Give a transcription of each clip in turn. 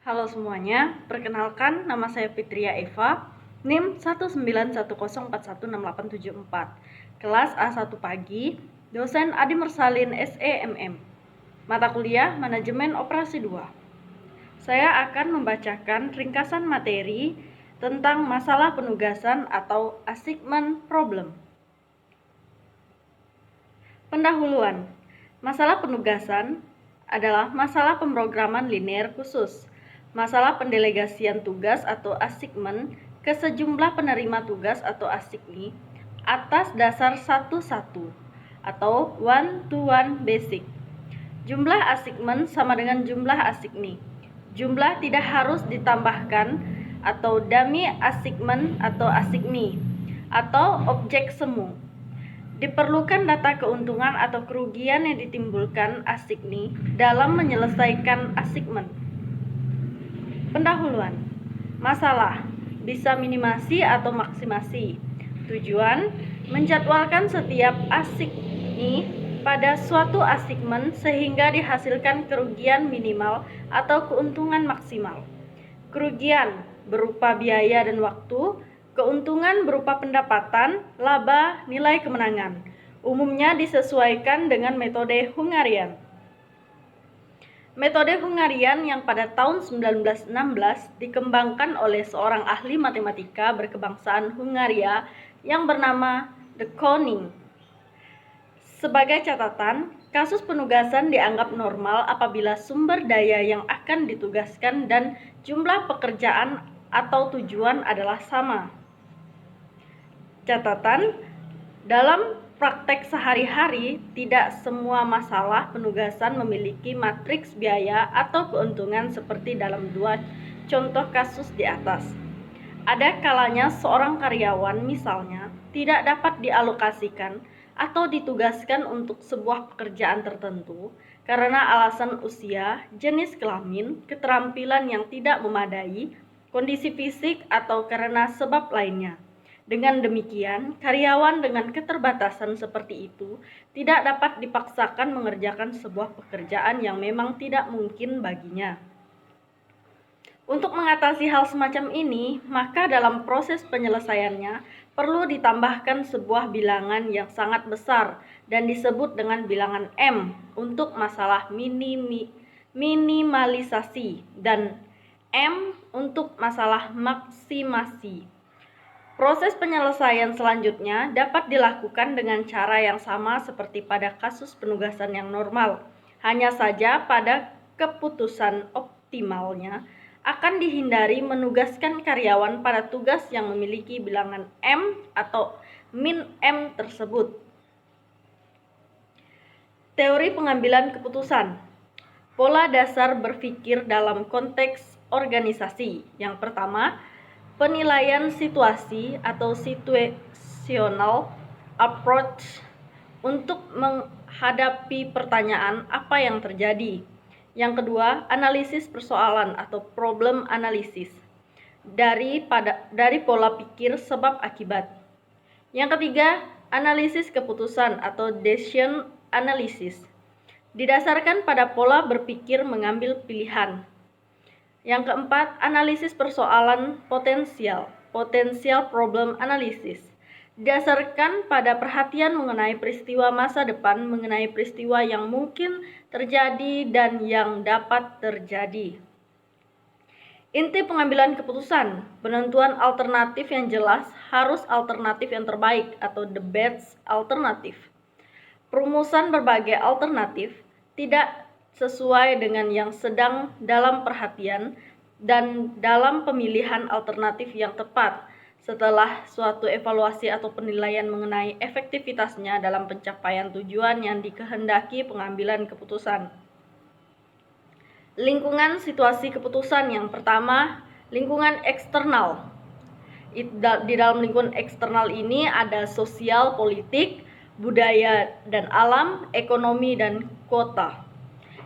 Halo semuanya, perkenalkan nama saya Fitria Eva, NIM 19104168874, kelas A1 pagi, dosen Adi Mersalin SEMM, mata kuliah Manajemen Operasi 2. Saya akan membacakan ringkasan materi tentang masalah penugasan atau assignment problem. Pendahuluan. Masalah penugasan adalah masalah pemrograman linear khusus, masalah pendelegasian tugas atau assignment ke sejumlah penerima tugas atau assignee atas dasar 1-1 atau one-to-one basic. Jumlah assignment sama dengan jumlah assignee. Jumlah tidak harus ditambahkan atau dummy assignment atau assignee atau objek semu. Diperlukan data keuntungan atau kerugian yang ditimbulkan assignee dalam menyelesaikan assignment. Pendahuluan. Masalah bisa minimasi atau maksimasi. Tujuan menjadwalkan setiap assignee pada suatu assignment sehingga dihasilkan kerugian minimal atau keuntungan maksimal. Kerugian berupa biaya dan waktu, keuntungan berupa pendapatan, laba, nilai kemenangan. Umumnya disesuaikan dengan metode Hungarian. Metode Hungarian yang pada tahun 1916 dikembangkan oleh seorang ahli matematika berkebangsaan Hungaria yang bernama de Koning. Sebagai catatan, kasus penugasan dianggap normal apabila sumber daya yang akan ditugaskan dan jumlah pekerjaan atau tujuan adalah sama. Catatan, dalam praktek sehari-hari, tidak semua masalah penugasan memiliki matriks biaya atau keuntungan seperti dalam dua contoh kasus di atas. Ada kalanya seorang karyawan misalnya tidak dapat dialokasikan atau ditugaskan untuk sebuah pekerjaan tertentu karena alasan usia, jenis kelamin, keterampilan yang tidak memadai, kondisi fisik, atau karena sebab lainnya. Dengan demikian, karyawan dengan keterbatasan seperti itu tidak dapat dipaksakan mengerjakan sebuah pekerjaan yang memang tidak mungkin baginya. Untuk mengatasi hal semacam ini, maka dalam proses penyelesaiannya perlu ditambahkan sebuah bilangan yang sangat besar dan disebut dengan bilangan M untuk masalah minimalisasi dan M untuk masalah maksimasi. Proses penyelesaian selanjutnya dapat dilakukan dengan cara yang sama seperti pada kasus penugasan yang normal. Hanya saja pada keputusan optimalnya akan dihindari menugaskan karyawan pada tugas yang memiliki bilangan M atau min M tersebut. Teori pengambilan keputusan. Pola dasar berpikir dalam konteks organisasi. Yang pertama, penilaian situasi atau situational approach untuk menghadapi pertanyaan apa yang terjadi. Yang kedua, analisis persoalan atau problem analysis dari pola pikir sebab akibat. Yang ketiga, analisis keputusan atau decision analysis didasarkan pada pola berpikir mengambil pilihan. Yang keempat, analisis persoalan potential problem analysis, didasarkan pada perhatian mengenai peristiwa masa depan, mengenai peristiwa yang mungkin terjadi dan yang dapat terjadi. Inti pengambilan keputusan, penentuan alternatif yang jelas harus alternatif yang terbaik atau the best alternative. Perumusan berbagai alternatif tidak sesuai dengan yang sedang dalam perhatian dan dalam pemilihan alternatif yang tepat setelah suatu evaluasi atau penilaian mengenai efektivitasnya dalam pencapaian tujuan yang dikehendaki pengambilan keputusan. Lingkungan situasi keputusan. Yang pertama, lingkungan eksternal. Di dalam lingkungan eksternal ini ada sosial, politik, budaya dan alam, ekonomi dan kota.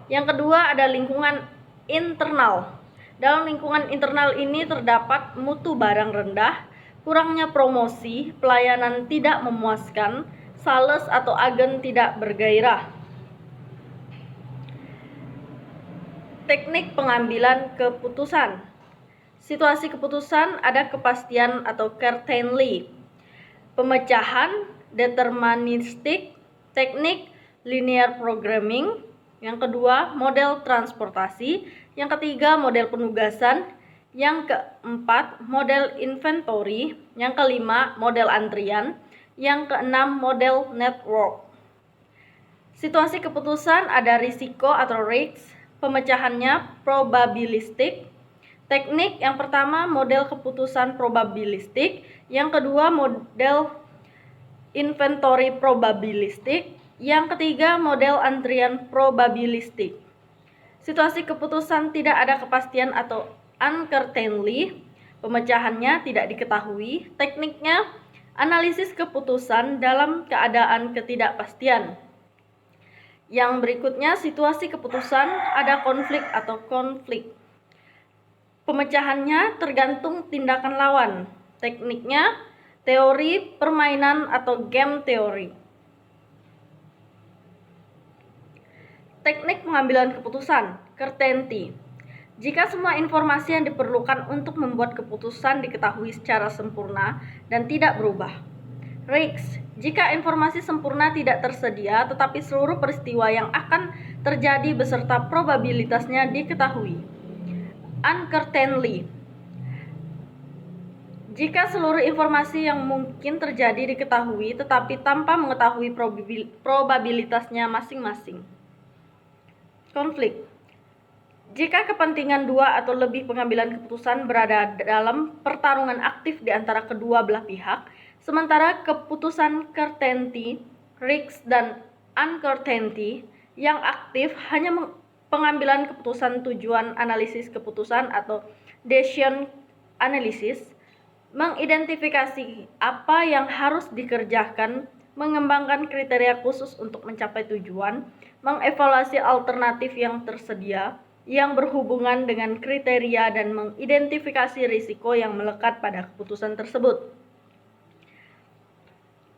Yang kedua ada lingkungan internal. Dalam lingkungan internal ini terdapat mutu barang rendah, kurangnya promosi, pelayanan tidak memuaskan, sales atau agen tidak bergairah. Teknik pengambilan keputusan. Situasi keputusan ada kepastian atau certainty. Pemecahan deterministik, teknik linear programming. Yang kedua, model transportasi. Yang ketiga, model penugasan. Yang keempat, model inventory. Yang kelima, model antrian. Yang keenam, model network. Situasi keputusan ada risiko atau risks, pemecahannya probabilistik. Teknik yang pertama model keputusan probabilistik, yang kedua model inventory probabilistik, yang ketiga model antrian probabilistik. Situasi keputusan tidak ada kepastian atau uncertainty, pemecahannya tidak diketahui. Tekniknya analisis keputusan dalam keadaan ketidakpastian. Yang berikutnya situasi keputusan ada konflik atau konflik. Pemecahannya tergantung tindakan lawan. Tekniknya teori permainan atau game teori. Teknik pengambilan keputusan, certainty. Jika semua informasi yang diperlukan untuk membuat keputusan diketahui secara sempurna dan tidak berubah. Risks, jika informasi sempurna tidak tersedia tetapi seluruh peristiwa yang akan terjadi beserta probabilitasnya diketahui. Uncertainty, jika seluruh informasi yang mungkin terjadi diketahui tetapi tanpa mengetahui probabilitasnya masing-masing. Konflik, jika kepentingan dua atau lebih pengambilan keputusan berada dalam pertarungan aktif di antara kedua belah pihak, sementara keputusan certainty, risks, dan uncertainty yang aktif hanya pengambilan keputusan tujuan analisis keputusan atau decision analysis, mengidentifikasi apa yang harus dikerjakan, mengembangkan kriteria khusus untuk mencapai tujuan, mengevaluasi alternatif yang tersedia yang berhubungan dengan kriteria dan mengidentifikasi risiko yang melekat pada keputusan tersebut.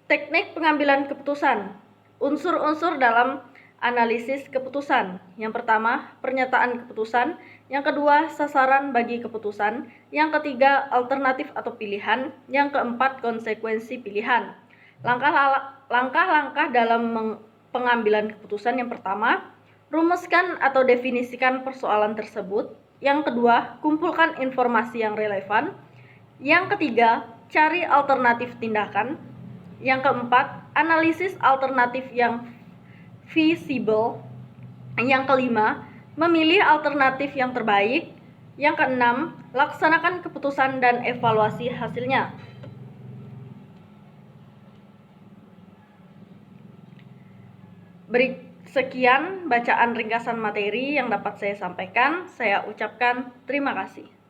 Teknik pengambilan keputusan. Unsur-unsur dalam analisis keputusan. Yang pertama, pernyataan keputusan. Yang kedua, sasaran bagi keputusan. Yang ketiga, alternatif atau pilihan. Yang keempat, konsekuensi pilihan. Langkah-langkah dalam pengambilan keputusan. Yang pertama, rumuskan atau definisikan persoalan tersebut. Yang kedua, kumpulkan informasi yang relevan. Yang ketiga, cari alternatif tindakan. Yang keempat, analisis alternatif yang feasible. Yang kelima, memilih alternatif yang terbaik. Yang keenam, laksanakan keputusan dan evaluasi hasilnya. Sekian bacaan ringkasan materi yang dapat saya sampaikan. Saya ucapkan terima kasih.